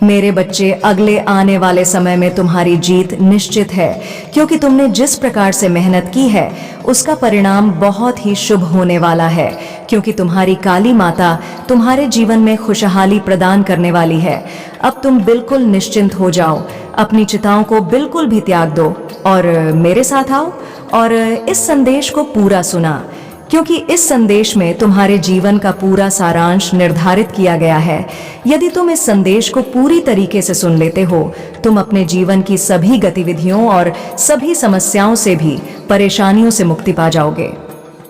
मेरे बच्चे, अगले आने वाले समय में तुम्हारी जीत निश्चित है, क्योंकि तुमने जिस प्रकार से मेहनत की है उसका परिणाम बहुत ही शुभ होने वाला है, क्योंकि तुम्हारी काली माता तुम्हारे जीवन में खुशहाली प्रदान करने वाली है। अब तुम बिल्कुल निश्चिंत हो जाओ, अपनी चिताओं को बिल्कुल भी त्याग दो और मेरे साथ आओ और इस संदेश को पूरा सुना, क्योंकि इस संदेश में तुम्हारे जीवन का पूरा सारांश निर्धारित किया गया है। यदि तुम इस संदेश को पूरी तरीके से सुन लेते हो, तुम अपने जीवन की सभी गतिविधियों और सभी समस्याओं से भी, परेशानियों से मुक्ति पा जाओगे।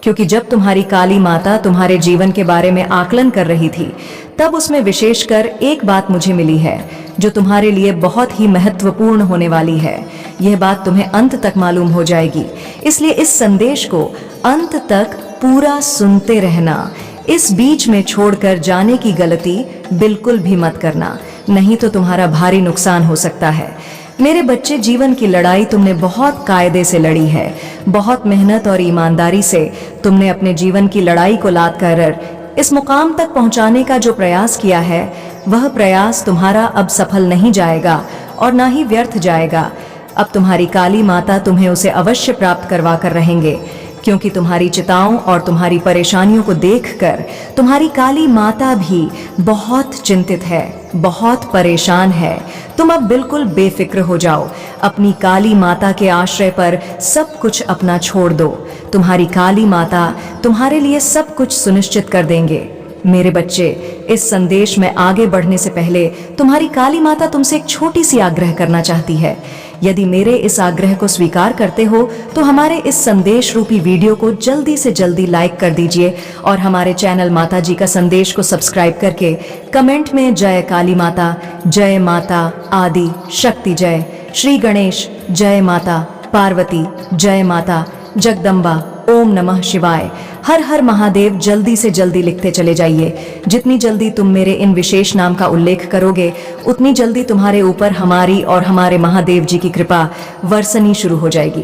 क्योंकि जब तुम्हारी काली माता तुम्हारे जीवन के बारे में आकलन कर रही थी, तब उसमें विशेषकर एक बात मुझे मिली है जो तुम्हारे लिए बहुत ही महत्वपूर्ण होने वाली है। यह बात तुम्हें अंत तक मालूम हो जाएगी, इसलिए इस संदेश को अंत तक पूरा सुनते रहना। इस बीच में छोड़कर जाने की गलती बिल्कुल भी मत करना, नहीं तो तुम्हारा भारी नुकसान हो सकता है। मेरे बच्चे, जीवन की लड़ाई तुमने बहुत कायदे से लड़ी है, बहुत मेहनत और ईमानदारी से तुमने अपने जीवन की लड़ाई को लाद कर इस मुकाम तक पहुंचाने का जो प्रयास किया है, वह प्रयास तुम्हारा अब सफल नहीं जाएगा और ना ही व्यर्थ जाएगा। अब तुम्हारी काली माता तुम्हें उसे अवश्य प्राप्त करवा कर रहेंगे, क्योंकि तुम्हारी चिताओं और तुम्हारी परेशानियों को देखकर तुम्हारी काली माता भी बहुत चिंतित है, बहुत परेशान है। तुम अब बिल्कुल बेफिक्र हो जाओ, अपनी काली माता के आश्रय पर सब कुछ अपना छोड़ दो। तुम्हारी काली माता तुम्हारे लिए सब कुछ सुनिश्चित कर देंगे। मेरे बच्चे, इस संदेश में आगे बढ़ने से पहले तुम्हारी काली माता तुमसे एक छोटी सी आग्रह करना चाहती है। यदि मेरे इस आग्रह को स्वीकार करते हो तो हमारे इस संदेश रूपी वीडियो को जल्दी से जल्दी लाइक कर दीजिए और हमारे चैनल माता जी का संदेश को सब्सक्राइब करके कमेंट में जय काली माता, जय माता आदि शक्ति, जय श्री गणेश, जय माता पार्वती, जय माता जगदम्बा, ओम नमः शिवाय, हर हर महादेव जल्दी से जल्दी लिखते चले जाइए। जितनी जल्दी तुम मेरे इन विशेष नाम का उल्लेख करोगे, उतनी जल्दी तुम्हारे ऊपर हमारी और हमारे महादेव जी की कृपा बरसनी शुरू हो जाएगी,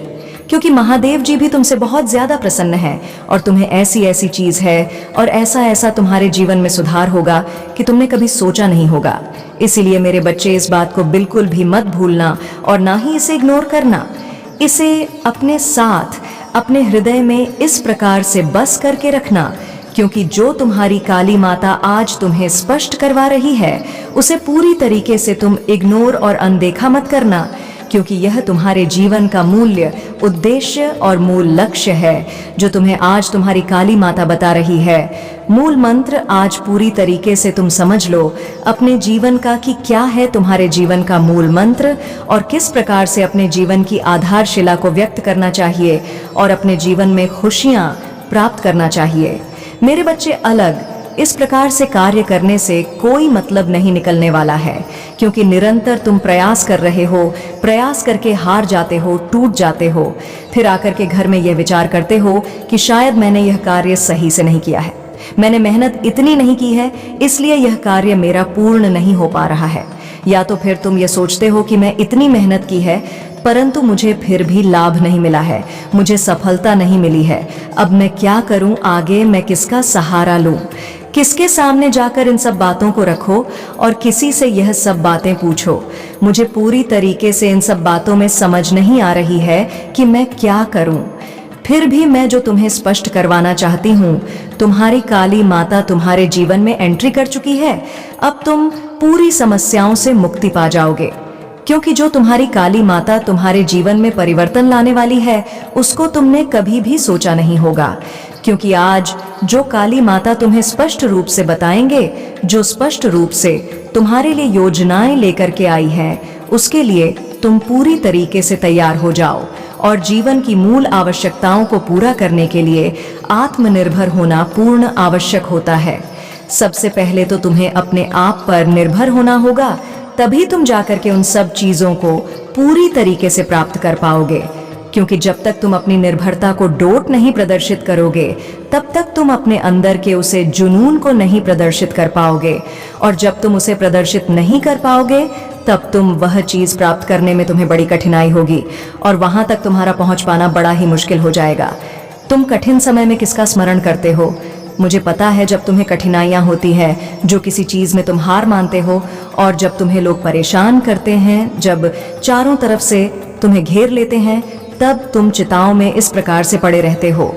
क्योंकि महादेव जी भी तुमसे बहुत ज्यादा प्रसन्न है और तुम्हें ऐसी ऐसी चीज है और ऐसा ऐसा तुम्हारे जीवन में सुधार होगा कि तुमने कभी सोचा नहीं होगा। इसीलिए मेरे बच्चे, इस बात को बिल्कुल भी मत भूलना और ना ही इसे इग्नोर करना। इसे अपने साथ, अपने हृदय में इस प्रकार से बस करके रखना, क्योंकि जो तुम्हारी काली माता आज तुम्हें स्पष्ट करवा रही है, उसे पूरी तरीके से तुम इग्नोर और अनदेखा मत करना, क्योंकि यह तुम्हारे जीवन का मूल्य, उद्देश्य और मूल लक्ष्य है जो तुम्हें आज तुम्हारी काली माता बता रही है। मूल मंत्र आज पूरी तरीके से तुम समझ लो अपने जीवन का, कि क्या है तुम्हारे जीवन का मूल मंत्र और किस प्रकार से अपने जीवन की आधारशिला को व्यक्त करना चाहिए और अपने जीवन में खुशियां प्राप्त करना चाहिए। मेरे बच्चे, अलग इस प्रकार से कार्य करने से कोई मतलब नहीं निकलने वाला है, क्योंकि निरंतर तुम प्रयास कर रहे हो, प्रयास करके हार जाते हो, टूट जाते हो, फिर आकर के घर में यह विचार करते हो कि शायद मैंने यह कार्य सही से नहीं किया है, मैंने मेहनत इतनी नहीं की है, इसलिए यह कार्य मेरा पूर्ण नहीं हो पा रहा है। या तो फिर तुम ये सोचते हो कि मैं इतनी मेहनत की है परंतु मुझे फिर भी लाभ नहीं मिला है, मुझे सफलता नहीं मिली है, अब मैं क्या करूं, आगे मैं किसका सहारा लूं? किसके सामने जाकर इन सब बातों को रखो और किसी से यह सब बातें पूछो? मुझे पूरी तरीके से इन सब बातों में समझ नहीं आ रही है कि मैं क्या करूं। फिर भी मैं जो तुम्हें स्पष्ट करवाना चाहती हूँ, तुम्हारी काली माता तुम्हारे जीवन में एंट्री कर चुकी है। अब तुम पूरी समस्याओं से मुक्ति पा जाओगे, क्योंकि जो तुम्हारी काली माता तुम्हारे जीवन में परिवर्तन लाने वाली है, उसको तुमने कभी भी सोचा नहीं होगा। क्योंकि आज जो काली माता तुम्हें स्पष्ट रूप से बताएंगे, जो स्पष्ट रूप से तुम्हारे लिए योजनाएं लेकर के आई है, उसके लिए तुम पूरी तरीके से तैयार हो जाओ और जीवन की मूल आवश्यकताओं को पूरा करने के लिए आत्मनिर्भर होना पूर्ण आवश्यक होता है। सबसे पहले तो तुम्हें अपने आप पर निर्भर होना होगा, तभी तुम जाकर के उन सब चीजों को पूरी तरीके से प्राप्त कर पाओगे। क्योंकि जब तक तुम अपनी निर्भरता को डोट नहीं प्रदर्शित करोगे, तब तक तुम अपने अंदर के उसे जुनून को नहीं प्रदर्शित कर पाओगे, और जब तुम उसे प्रदर्शित नहीं कर पाओगे, तब तुम वह चीज प्राप्त करने में तुम्हें बड़ी कठिनाई होगी और वहां तक तुम्हारा पहुंच पाना बड़ा ही मुश्किल हो जाएगा। तुम कठिन समय में किसका स्मरण करते हो? मुझे पता है जब तुम्हें कठिनाइयाँ होती है, जो किसी चीज़ में तुम हार मानते हो, और जब तुम्हें लोग परेशान करते हैं, जब चारों तरफ से तुम्हें घेर लेते हैं, तब तुम चिताओं में इस प्रकार से पड़े रहते हो।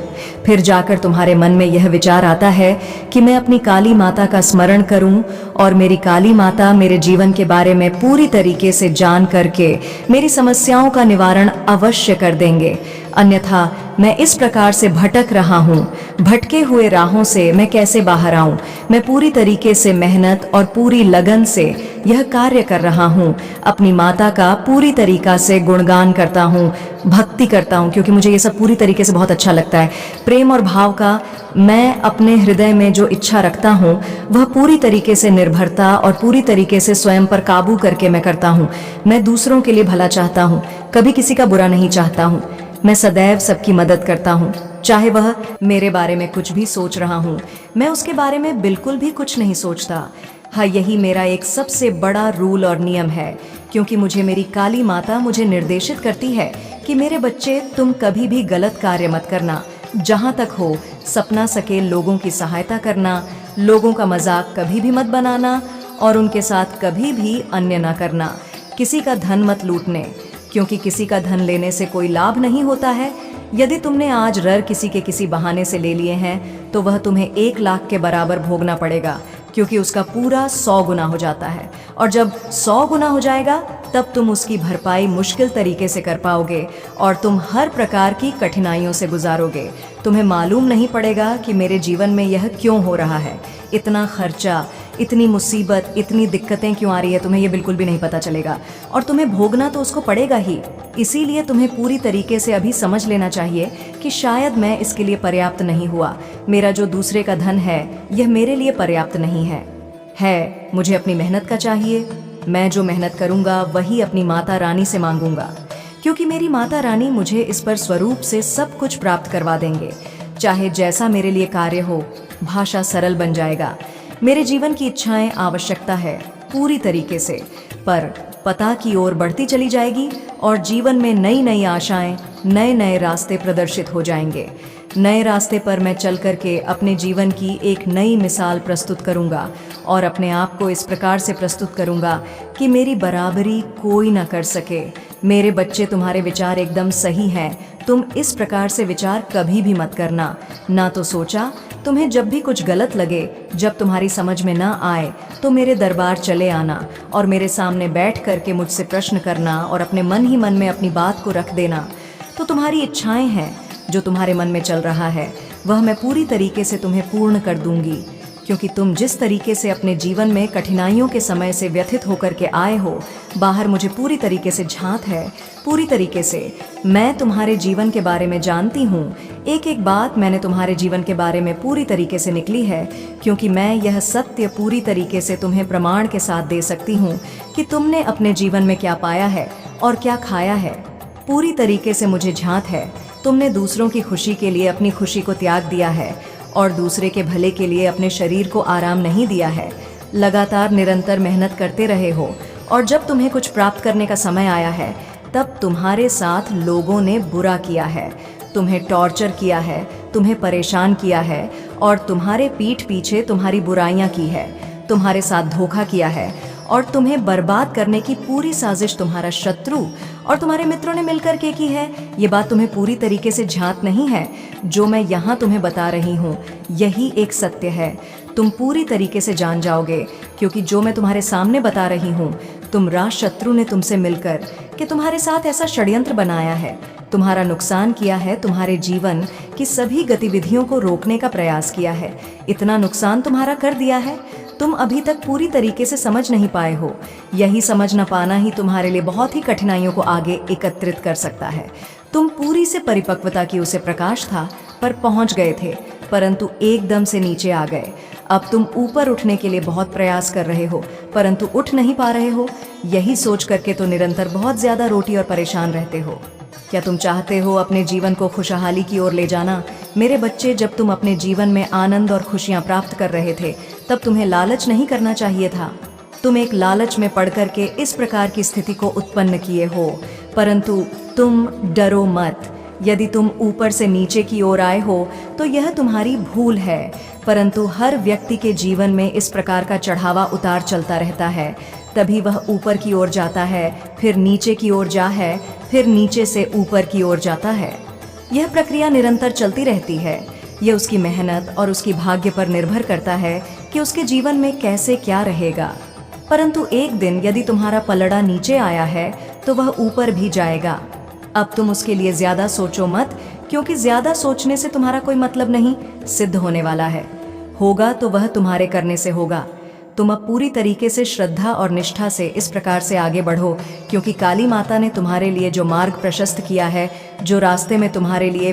फिर जाकर तुम्हारे मन में यह विचार आता है कि मैं अपनी काली माता का स्मरण करूं और मेरी काली माता मेरे जीवन के बारे में पूरी तरीके से जान करके मेरी समस्याओं का निवारण अवश्य कर देंगे। अन्यथा मैं इस प्रकार से भटक रहा हूँ, भटके हुए राहों से मैं कैसे बाहर आऊं? मैं पूरी तरीके से मेहनत और पूरी लगन से यह कार्य कर रहा हूँ, अपनी माता का पूरी तरीका से गुणगान करता हूँ, भक्ति करता हूँ, क्योंकि मुझे ये सब पूरी तरीके से बहुत अच्छा लगता है। प्रेम और भाव का मैं अपने हृदय में जो इच्छा रखता हूँ वह पूरी तरीके से निर्भरता और पूरी तरीके से स्वयं पर काबू करके मैं करता हूँ। मैं दूसरों के लिए भला चाहता हूँ, कभी किसी का बुरा नहीं चाहता हूँ। मैं सदैव सबकी मदद करता हूँ, चाहे वह मेरे बारे में कुछ भी सोच रहा हूँ, मैं उसके बारे में बिल्कुल भी कुछ नहीं सोचता। हाँ, यही मेरा एक सबसे बड़ा रूल और नियम है, क्योंकि मुझे मेरी काली माता मुझे निर्देशित करती है कि मेरे बच्चे, तुम कभी भी गलत कार्य मत करना। जहाँ तक हो सपना सके लोगों की सहायता करना, लोगों का मजाक कभी भी मत बनाना और उनके साथ कभी भी अन्य न करना। किसी का धन मत लूटने, क्योंकि किसी का धन लेने से कोई लाभ नहीं होता है। यदि तुमने आज रर किसी के किसी बहाने से ले लिए हैं तो वह तुम्हें 1 लाख के बराबर भोगना पड़ेगा, क्योंकि उसका पूरा 100 गुना हो जाता है। और जब 100 गुना हो जाएगा तब तुम उसकी भरपाई मुश्किल तरीके से कर पाओगे और तुम हर प्रकार की कठिनाइयों से गुजारोगे। तुम्हें मालूम नहीं पड़ेगा कि मेरे जीवन में यह क्यों हो रहा है, इतना खर्चा, इतनी मुसीबत, इतनी दिक्कतें क्यों आ रही है, तुम्हें ये बिल्कुल भी नहीं पता चलेगा। और तुम्हें भोगना तो उसको पड़ेगा ही। इसीलिए तुम्हें पूरी तरीके से अभी समझ लेना चाहिए कि शायद मैं इसके लिए पर्याप्त नहीं हुआ। मेरा जो दूसरे का धन है यह मेरे लिए पर्याप्त नहीं है। मुझे अपनी मेहनत का चाहिए। मैं जो मेहनत करूंगा वही अपनी माता रानी से मांगूंगा, क्योंकि मेरी माता रानी मुझे इस पर स्वरूप से सब कुछ प्राप्त करवा देंगे। चाहे जैसा मेरे लिए कार्य हो, भाषा सरल बन जाएगा। मेरे जीवन की इच्छाएं, आवश्यकता है पूरी तरीके से पर पता की ओर बढ़ती चली जाएगी और जीवन में नई नई आशाएं, नए नए रास्ते प्रदर्शित हो जाएंगे। नए रास्ते पर मैं चल करके अपने जीवन की एक नई मिसाल प्रस्तुत करूंगा और अपने आप को इस प्रकार से प्रस्तुत करूंगा कि मेरी बराबरी कोई ना कर सके। मेरे बच्चे, तुम्हारे विचार एकदम सही हैं। तुम इस प्रकार से विचार कभी भी मत करना। ना तो सोचा, तुम्हें जब भी कुछ गलत लगे, जब तुम्हारी समझ में ना आए, तो मेरे दरबार चले आना और मेरे सामने बैठ करके मुझसे प्रश्न करना और अपने मन ही मन में अपनी बात को रख देना। तो तुम्हारी इच्छाएं हैं, जो तुम्हारे मन में चल रहा है, वह मैं पूरी तरीके से तुम्हें पूर्ण कर दूंगी, क्योंकि तुम जिस तरीके से अपने जीवन में कठिनाइयों के समय से व्यथित होकर के आए हो, बाहर मुझे पूरी तरीके से झांक है। पूरी तरीके से मैं तुम्हारे जीवन के बारे में जानती हूँ। एक एक बात मैंने तुम्हारे जीवन के बारे में पूरी तरीके से निकली है, क्योंकि मैं यह सत्य पूरी तरीके से तुम्हें प्रमाण के साथ दे सकती हूँ कि तुमने अपने जीवन में क्या पाया है और क्या खाया है। पूरी तरीके से मुझे झांक है। तुमने दूसरों की खुशी के लिए अपनी खुशी को त्याग दिया है और दूसरे के भले के लिए अपने शरीर को आराम नहीं दिया है। लगातार निरंतर मेहनत करते रहे हो और जब तुम्हें कुछ प्राप्त करने का समय आया है, तब तुम्हारे साथ लोगों ने बुरा किया है, तुम्हें टॉर्चर किया है, तुम्हें परेशान किया है और तुम्हारे पीठ पीछे तुम्हारी बुराइयां की है, तुम्हारे साथ धोखा किया है और तुम्हें बर्बाद करने की पूरी साजिश तुम्हारा शत्रु और तुम्हारे मित्रों ने मिलकर के की है। ये बात तुम्हें पूरी तरीके से झांक नहीं है। जो मैं यहाँ तुम्हें बता रही हूँ यही एक सत्य है। तुम पूरी तरीके से जान जाओगे, क्योंकि जो मैं तुम्हारे सामने बता रही हूँ, तुम राज शत्रु ने तुमसे मिलकर कि तुम्हारे साथ ऐसा षड्यंत्र बनाया है, तुम्हारा नुकसान किया है, तुम्हारे जीवन की सभी गतिविधियों को रोकने का प्रयास किया है। इतना नुकसान तुम्हारा कर दिया है, तुम अभी तक पूरी तरीके से समझ नहीं पाए हो। यही समझ न पाना ही तुम्हारे लिए बहुत ही कठिनाइयों को आगे एकत्रित कर सकता है। तुम पूरी से परिपक्वता की उसे प्रकाश था पर पहुंच गए थे, परंतु एकदम से नीचे आ गए। अब तुम ऊपर उठने के लिए बहुत प्रयास कर रहे हो, परंतु उठ नहीं पा रहे हो। यही सोच करके तो निरंतर बहुत ज्यादा रोटी और परेशान रहते हो। क्या तुम चाहते हो अपने जीवन को खुशहाली की ओर ले जाना? मेरे बच्चे, जब तुम अपने जीवन में आनंद और खुशियां प्राप्त कर रहे थे, तब तुम्हें लालच नहीं करना चाहिए था। तुम एक लालच में पड़ कर के इस प्रकार की स्थिति को उत्पन्न किए हो, परंतु तुम डरो मत, यदि तुम ऊपर से नीचे की ओर आए हो तो यह तुम्हारी भूल है, परंतु हर व्यक्ति के जीवन में इस प्रकार का चढ़ावा उतार चलता रहता है। तभी वह ऊपर की ओर जाता है, फिर नीचे की ओर है, फिर नीचे से ऊपर की ओर जाता है। यह प्रक्रिया निरंतर चलती रहती है। यह उसकी मेहनत और उसकी भाग्य पर निर्भर करता है कि उसके जीवन में कैसे क्या रहेगा। परंतु एक दिन यदि तुम्हारा पलड़ा नीचे आया है तो वह ऊपर भी जाएगा। अब तुम उसके लिए ज्यादा सोचो मत, क्योंकि ज्यादा सोचने से तुम्हारा कोई मतलब नहीं सिद्ध होने वाला है। होगा तो वह तुम्हारे करने से होगा। तुम अब पूरी तरीके से श्रद्धा और निष्ठा से इस प्रकार से आगे बढ़ो, क्योंकि काली माता ने तुम्हारे लिए जो मार्ग प्रशस्त किया है, जो रास्ते में तुम्हारे लिए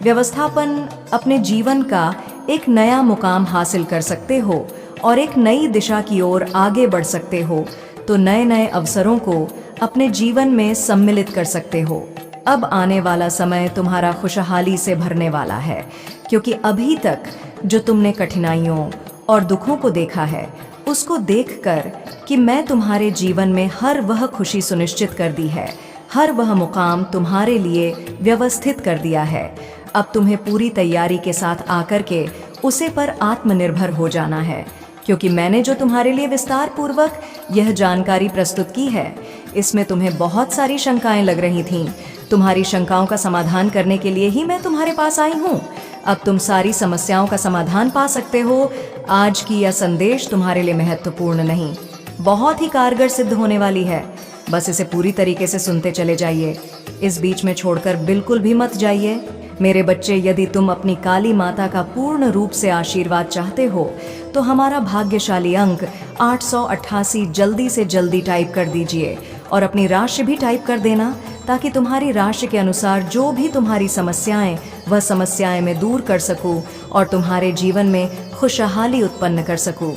व्यवस्थापन अपने जीवन का एक नया मुकाम हासिल कर सकते हो और एक नई दिशा की ओर आगे बढ़ सकते हो, तो नए नए अवसरों को अपने जीवन में सम्मिलित कर सकते हो। अब आने वाला समय तुम्हारा खुशहाली से भरने वाला है, क्योंकि अभी तक जो तुमने कठिनाइयों और दुखों को देखा है, उसको देखकर कि मैं तुम्हारे जीवन में हर वह खुशी सुनिश्चित कर दी है, हर वह मुकाम तुम्हारे लिए व्यवस्थित कर दिया है। अब तुम्हें पूरी तैयारी के साथ आकर के उसे पर आत्मनिर्भर हो जाना है, क्योंकि मैंने जो तुम्हारे लिए विस्तार पूर्वक यह जानकारी प्रस्तुत की है, इसमें तुम्हें बहुत सारी शंकाएं लग रही थीं। तुम्हारी शंकाओं का समाधान करने के लिए ही मैं तुम्हारे पास आई हूँ। अब तुम सारी समस्याओं का समाधान पा सकते हो। आज की यह संदेश तुम्हारे लिए महत्वपूर्ण नहीं, बहुत ही कारगर सिद्ध होने वाली है। बस इसे पूरी तरीके से सुनते चले जाइए, इस बीच में छोड़कर बिल्कुल भी मत जाइए। मेरे बच्चे, यदि तुम अपनी काली माता का पूर्ण रूप से आशीर्वाद चाहते हो तो हमारा भाग्यशाली अंक 888 जल्दी से जल्दी टाइप कर दीजिए और अपनी राशि भी टाइप कर देना, ताकि तुम्हारी राशि के अनुसार जो भी तुम्हारी समस्याएं वह समस्याएं मैं दूर कर सकूं और तुम्हारे जीवन में खुशहाली उत्पन्न कर सकूं।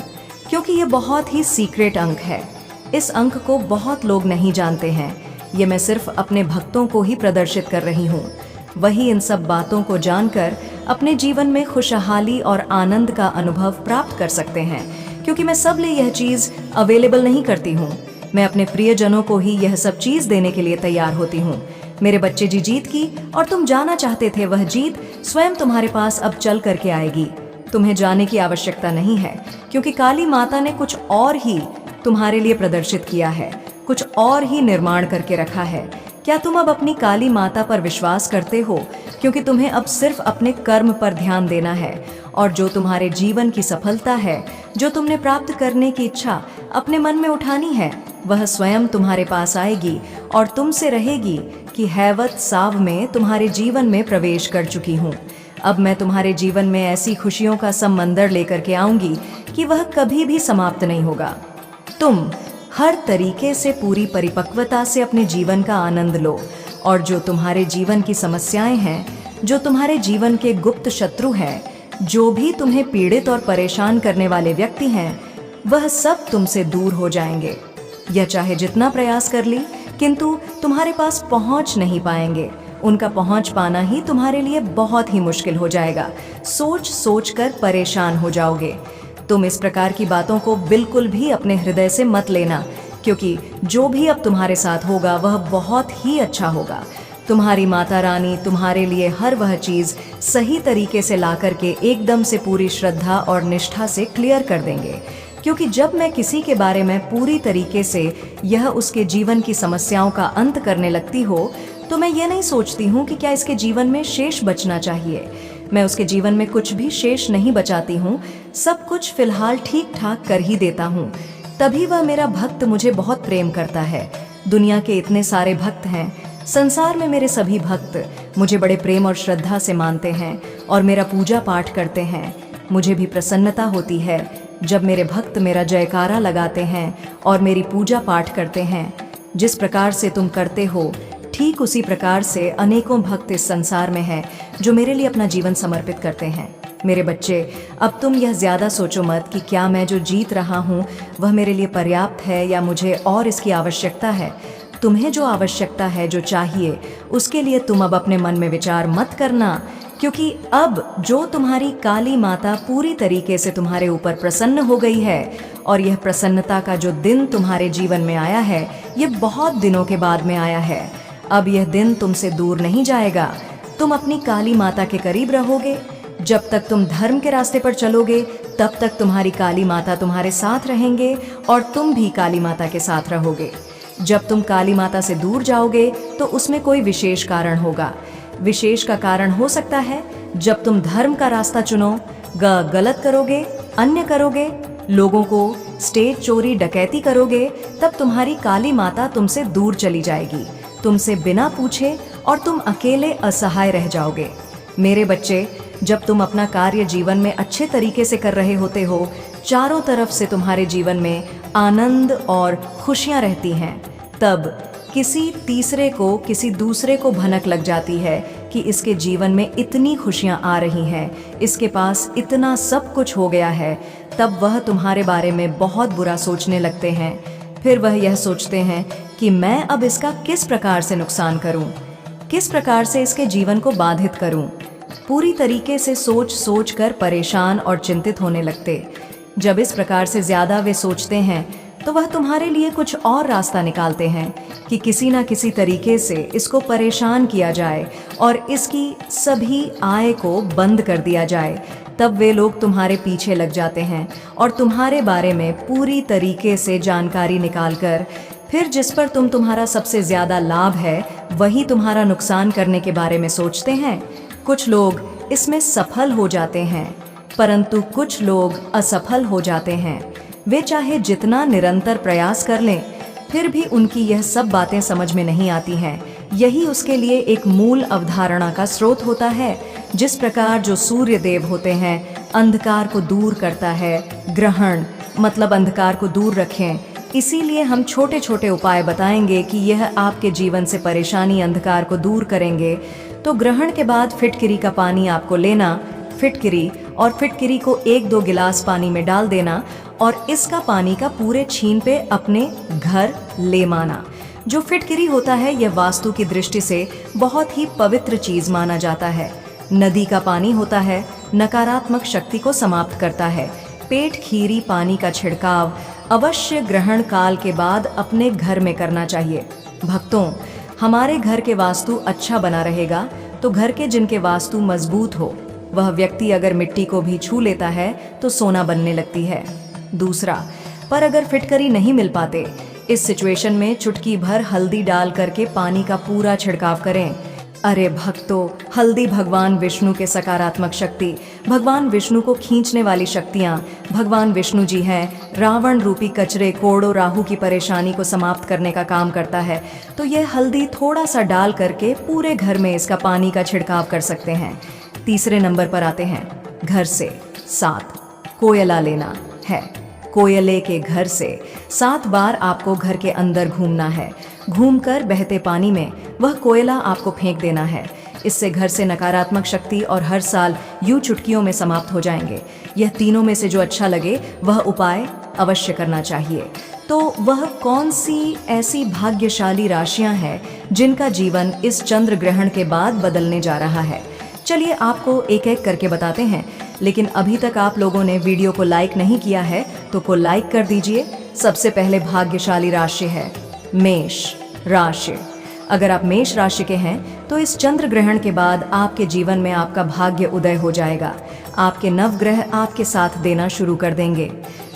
क्योंकि ये बहुत ही सीक्रेट अंक है, इस अंक को बहुत लोग नहीं जानते हैं। ये मैं सिर्फ अपने भक्तों को ही प्रदर्शित कर रही हूँ। वही इन सब बातों को जानकर अपने जीवन में खुशहाली और आनंद का अनुभव प्राप्त कर सकते हैं, क्योंकि मैं सब लिए यह चीज़ अवेलेबल नहीं करती हूँ। मैं अपने प्रियजनों को ही यह सब चीज़ देने के लिए तैयार होती हूँ। मेरे बच्चे जी जीत की और तुम जाना चाहते थे, वह जीत स्वयं तुम्हारे पास अब चल करके आएगी। तुम्हें जाने की आवश्यकता नहीं है, क्योंकि काली माता ने कुछ और ही तुम्हारे लिए प्रदर्शित किया है, कुछ और ही निर्माण करके रखा है। क्या तुम अब अपनी काली माता पर विश्वास करते हो? क्योंकि तुम्हें अब सिर्फ अपने कर्म पर ध्यान देना है, और जो तुम्हारे जीवन की सफलता है, जो तुमने प्राप्त करने की इच्छा अपने मन में उठानी है, वह स्वयं तुम्हारे पास आएगी और तुमसे रहेगी कि हैवत साव में तुम्हारे जीवन में प्रवेश कर चुकी हूँ। अब मैं तुम्हारे जीवन में ऐसी खुशियों का समंदर लेकर के आऊंगी कि वह कभी भी समाप्त नहीं होगा। तुम हर तरीके से पूरी परिपक्वता से अपने जीवन का आनंद लो, और जो तुम्हारे जीवन की समस्याएं हैं, जो तुम्हारे जीवन के गुप्त शत्रु हैं, जो भी तुम्हें पीड़ित और परेशान करने वाले व्यक्ति हैं, वह सब तुमसे दूर हो जाएंगे। यह चाहे जितना प्रयास कर ली, किंतु तुम्हारे पास पहुंच नहीं पाएंगे। उनका पहुंच पाना ही तुम्हारे लिए बहुत ही मुश्किल हो जाएगा। सोच सोच कर परेशान हो जाओगे। तुम इस प्रकार की बातों को बिल्कुल भी अपने हृदय से मत लेना, क्योंकि जो भी अब तुम्हारे साथ होगा वह बहुत ही अच्छा होगा। तुम्हारी माता रानी तुम्हारे लिए हर वह चीज़ सही तरीके से ला करके एकदम से पूरी श्रद्धा और निष्ठा से क्लियर कर देंगे। क्योंकि जब मैं किसी के बारे में पूरी तरीके से यह उसके जीवन की समस्याओं का अंत करने लगती हो, तो मैं ये नहीं सोचती हूँ कि क्या इसके जीवन में शेष बचना चाहिए। मैं उसके जीवन में कुछ भी शेष नहीं बचाती हूँ, सब कुछ फिलहाल ठीक ठाक कर ही देता हूँ। तभी वह मेरा भक्त मुझे बहुत प्रेम करता है। दुनिया के इतने सारे भक्त हैं, संसार में मेरे सभी भक्त मुझे बड़े प्रेम और श्रद्धा से मानते हैं और मेरा पूजा पाठ करते हैं। मुझे भी प्रसन्नता होती है जब मेरे भक्त मेरा जयकारा लगाते हैं और मेरी पूजा पाठ करते हैं। जिस प्रकार से तुम करते हो, ठीक उसी प्रकार से अनेकों भक्त इस संसार में हैं जो मेरे लिए अपना जीवन समर्पित करते हैं। मेरे बच्चे, अब तुम यह ज़्यादा सोचो मत कि क्या मैं जो जीत रहा हूँ वह मेरे लिए पर्याप्त है या मुझे और इसकी आवश्यकता है। तुम्हें जो आवश्यकता है, जो चाहिए, उसके लिए तुम अब अपने मन में विचार मत करना, क्योंकि अब जो तुम्हारी काली माता पूरी तरीके से तुम्हारे ऊपर प्रसन्न हो गई है, और यह प्रसन्नता का जो दिन तुम्हारे जीवन में आया है, ये बहुत दिनों के बाद में आया है। अब यह दिन तुमसे दूर नहीं जाएगा। तुम अपनी काली माता के करीब रहोगे। जब तक तुम धर्म के रास्ते पर चलोगे तब तक तुम्हारी काली माता तुम्हारे साथ रहेंगे और तुम भी काली माता के साथ रहोगे। जब तुम काली माता से दूर जाओगे तो उसमें कोई विशेष कारण होगा। विशेष का कारण हो सकता है जब तुम धर्म का रास्ता चुनो, गलत करोगे, अन्य करोगे, लोगों को स्टेज चोरी डकैती करोगे, तब तुम्हारी काली माता तुमसे दूर चली जाएगी, तुमसे बिना पूछे, और तुम अकेले असहाय रह जाओगे। मेरे बच्चे, जब तुम अपना कार्य जीवन में अच्छे तरीके से कर रहे होते हो, चारों तरफ से तुम्हारे जीवन में आनंद और खुशियां रहती हैं, तब किसी तीसरे को, किसी दूसरे को भनक लग जाती है कि इसके जीवन में इतनी खुशियां आ रही हैं, इसके पास इतना सब कुछ हो गया है, तब वह तुम्हारे बारे में बहुत बुरा सोचने लगते हैं। फिर वह यह सोचते हैं कि मैं अब इसका किस प्रकार से नुकसान करूं, किस प्रकार से इसके जीवन को बाधित करूं। पूरी तरीके से सोच सोच कर परेशान और चिंतित होने लगते। जब इस प्रकार से ज्यादा वे सोचते हैं तो वह तुम्हारे लिए कुछ और रास्ता निकालते हैं कि किसी ना किसी तरीके से इसको परेशान किया जाए और इसकी सभी आय को बंद कर दिया जाए। तब वे लोग तुम्हारे पीछे लग जाते हैं और तुम्हारे बारे में पूरी तरीके से जानकारी निकालकर फिर जिस पर तुम्हारा सबसे ज्यादा लाभ है वही तुम्हारा नुकसान करने के बारे में सोचते हैं। कुछ लोग इसमें सफल हो जाते हैं परंतु कुछ लोग असफल हो जाते हैं। वे चाहे जितना निरंतर प्रयास कर लें फिर भी उनकी यह सब बातें समझ में नहीं आती हैं। यही उसके लिए एक मूल अवधारणा का स्रोत होता है। जिस प्रकार जो सूर्य देव होते हैं अंधकार को दूर करता है, ग्रहण मतलब अंधकार को दूर रखें, इसीलिए हम छोटे छोटे उपाय बताएंगे कि यह आपके जीवन से परेशानी अंधकार को दूर करेंगे। तो ग्रहण के बाद फिटकिरी का पानी आपको लेना, फिटकिरी को 1-2 गिलास पानी में डाल देना और इसका पानी का पूरे छीन पे अपने घर ले माना। जो फिटकिरी होता है यह वास्तु की दृष्टि से बहुत ही पवित्र चीज माना जाता है। नदी का पानी होता है, नकारात्मक शक्ति को समाप्त करता है। पेट खीरी पानी का छिड़काव अवश्य ग्रहण काल के बाद अपने घर में करना चाहिए। भक्तों, हमारे घर के वास्तु अच्छा बना रहेगा तो घर के जिनके वास्तु मजबूत हो वह व्यक्ति अगर मिट्टी को भी छू लेता है तो सोना बनने लगती है। दूसरा, पर अगर फिटकरी नहीं मिल पाते, इस सिचुएशन में चुटकी भर हल्दी डाल करके पानी का पूरा छिड़काव करें। अरे भक्तों, हल्दी भगवान विष्णु के सकारात्मक शक्ति, भगवान विष्णु को खींचने वाली शक्तियाँ भगवान विष्णु जी हैं। रावण रूपी कचरे, कोड़ो, राहु की परेशानी को समाप्त करने का काम करता है। तो यह हल्दी थोड़ा सा डाल करके पूरे घर में इसका पानी का छिड़काव कर सकते हैं। तीसरे नंबर पर आते हैं घर से 7 कोयला लेना है। कोयले के घर से 7 बार आपको घर के अंदर घूमना है। घूमकर बहते पानी में वह कोयला आपको फेंक देना है। इससे घर से नकारात्मक शक्ति और हर साल यूं चुटकियों में समाप्त हो जाएंगे। यह तीनों में से जो अच्छा लगे वह उपाय अवश्य करना चाहिए। तो वह कौन सी ऐसी भाग्यशाली राशियां हैं जिनका जीवन इस चंद्र ग्रहण के बाद बदलने जा रहा है? चलिए आपको एक एक करके बताते हैं, लेकिन अभी तक आप लोगों ने वीडियो को लाइक नहीं किया है तो लाइक कर दीजिए। सबसे पहले भाग्यशाली राशि है मेष राशि। अगर आप मेष राशि के हैं तो इस चंद्र ग्रहण के बाद आपके जीवन में आपका भाग्य उदय हो जाएगा। आपके नवग्रह आपके साथ देना शुरू कर देंगे।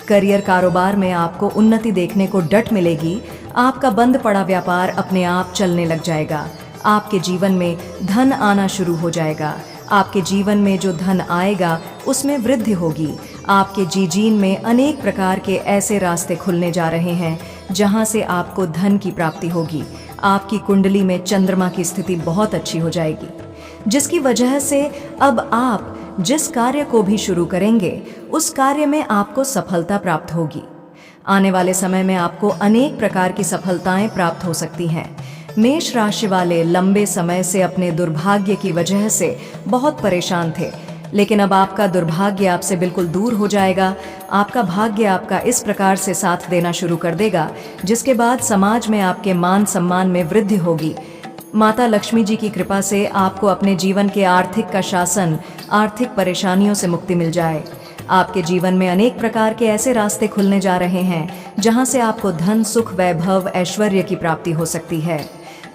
करियर कारोबार में आपको उन्नति देखने को डट मिलेगी। आपका बंद पड़ा व्यापार अपने आप चलने लग जाएगा। आपके जीवन में धन आना शुरू हो जाएगा। आपके जीवन में जो धन आएगा उसमें वृद्धि होगी। आपके जीवन में अनेक प्रकार के ऐसे रास्ते खुलने जा रहे हैं जहां से आपको धन की प्राप्ति होगी। आपकी कुंडली में चंद्रमा की स्थिति बहुत अच्छी हो जाएगी, जिसकी वजह से अब आप जिस कार्य को भी शुरू करेंगे उस कार्य में आपको सफलता प्राप्त होगी। आने वाले समय में आपको अनेक प्रकार की सफलताएं प्राप्त हो सकती हैं। मेष राशि वाले लंबे समय से अपने दुर्भाग्य की वजह से बहुत परेशान थे, लेकिन अब आपका दुर्भाग्य आपसे बिल्कुल दूर हो जाएगा। आपका भाग्य आपका इस प्रकार से साथ देना शुरू कर देगा जिसके बाद समाज में आपके मान सम्मान में वृद्धि होगी। माता लक्ष्मी जी की कृपा से आपको अपने जीवन के आर्थिक का शासन, आर्थिक परेशानियों से मुक्ति मिल जाए। आपके जीवन में अनेक प्रकार के ऐसे रास्ते खुलने जा रहे हैं जहां से आपको धन, सुख, वैभव, ऐश्वर्य की प्राप्ति हो सकती है।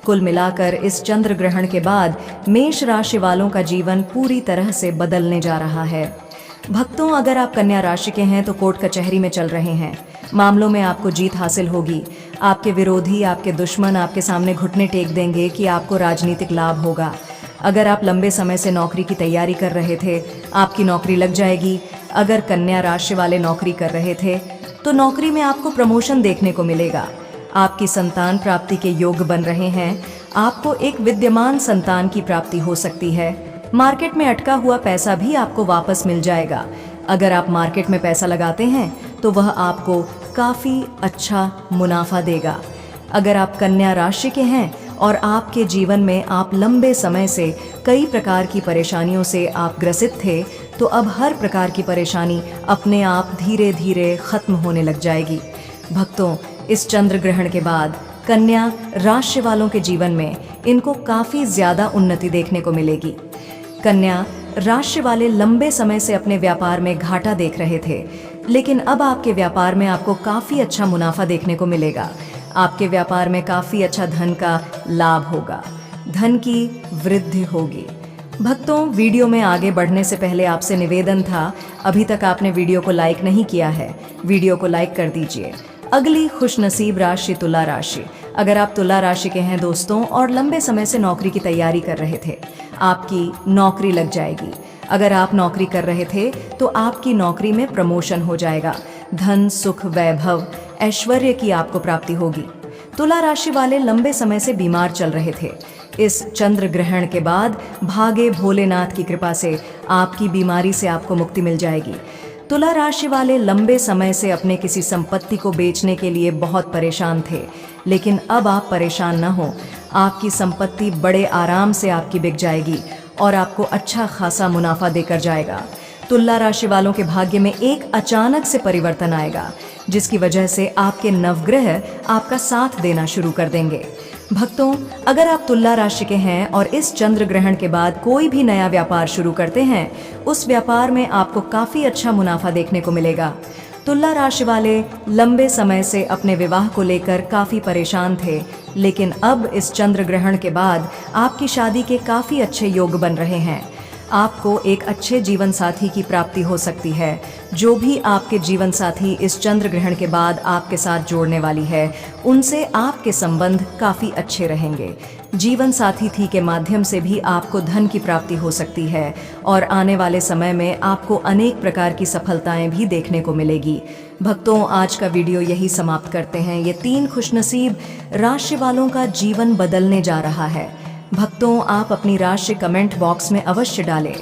कुल मिलाकर इस चंद्र ग्रहण के बाद मेष राशि वालों का जीवन पूरी तरह से बदलने जा रहा है। भक्तों, अगर आप कन्या राशि के हैं तो कोर्ट कचहरी में चल रहे हैं। मामलों में आपको जीत हासिल होगी। आपके विरोधी, आपके दुश्मन आपके सामने घुटने टेक देंगे कि आपको राजनीतिक लाभ होगा। अगर आप लंबे समय से नौकरी की तैयारी कर रहे थे, आपकी नौकरी लग जाएगी। अगर कन्या राशि वाले नौकरी कर रहे थे तो नौकरी में आपको प्रमोशन देखने को मिलेगा। आपकी संतान प्राप्ति के योग बन रहे हैं। आपको एक विद्यमान संतान की प्राप्ति हो सकती है। मार्केट में अटका हुआ पैसा भी आपको वापस मिल जाएगा। अगर आप मार्केट में पैसा लगाते हैं तो वह आपको काफ़ी अच्छा मुनाफा देगा। अगर आप कन्या राशि के हैं और आपके जीवन में आप लंबे समय से कई प्रकार की परेशानियों से आप ग्रसित थे, तो अब हर प्रकार की परेशानी अपने आप धीरे धीरे खत्म होने लग जाएगी। भक्तों, इस चंद्र ग्रहण के बाद कन्या राशि वालों के जीवन में इनको काफ़ी ज़्यादा उन्नति देखने को मिलेगी। कन्या राशि वाले लंबे समय से अपने व्यापार में घाटा देख रहे थे, लेकिन अब आपके व्यापार में आपको काफ़ी अच्छा मुनाफा देखने को मिलेगा। आपके व्यापार में काफ़ी अच्छा धन का लाभ होगा। धन की वृद्धि होगी। भक्तों, वीडियो में आगे बढ़ने से पहले आपसे निवेदन था, अभी तक आपने वीडियो को लाइक नहीं किया है, वीडियो को लाइक कर दीजिए। अगली खुशनसीब राशि तुला राशि। अगर आप तुला राशि के हैं दोस्तों और लंबे समय से नौकरी की तैयारी कर रहे थे, आपकी नौकरी लग जाएगी। अगर आप नौकरी कर रहे थे तो आपकी नौकरी में प्रमोशन हो जाएगा। धन, सुख, वैभव, ऐश्वर्य की आपको प्राप्ति होगी। तुला राशि वाले लंबे समय से बीमार चल रहे थे। इस चंद्र ग्रहण के बाद भागे भोलेनाथ की कृपा से आपकी बीमारी से आपको मुक्ति मिल जाएगी। तुला राशि वाले लंबे समय से अपने किसी संपत्ति को बेचने के लिए बहुत परेशान थे, लेकिन अब आप परेशान न हो। आपकी संपत्ति बड़े आराम से आपकी बिक जाएगी और आपको अच्छा खासा मुनाफा देकर जाएगा। तुला राशि वालों के भाग्य में एक अचानक से परिवर्तन आएगा, जिसकी वजह से आपके नवग्रह आपका साथ देना शुरू कर देंगे। भक्तों, अगर आप तुला राशि के हैं और इस चंद्र ग्रहण के बाद कोई भी नया व्यापार शुरू करते हैं, उस व्यापार में आपको काफ़ी अच्छा मुनाफा देखने को मिलेगा। तुला राशि वाले लंबे समय से अपने विवाह को लेकर काफ़ी परेशान थे, लेकिन अब इस चंद्र ग्रहण के बाद आपकी शादी के काफ़ी अच्छे योग बन रहे हैं। आपको एक अच्छे जीवन साथी की प्राप्ति हो सकती है। जो भी आपके जीवन साथी इस चंद्र ग्रहण के बाद आपके साथ जोड़ने वाली है, उनसे आपके संबंध काफ़ी अच्छे रहेंगे। जीवन साथी थी के माध्यम से भी आपको धन की प्राप्ति हो सकती है और आने वाले समय में आपको अनेक प्रकार की सफलताएं भी देखने को मिलेगी। भक्तों, आज का वीडियो यही समाप्त करते हैं। ये 3 खुशनसीब राशि वालों का जीवन बदलने जा रहा है। भक्तों, आप अपनी राशि कमेंट बॉक्स में अवश्य डालें।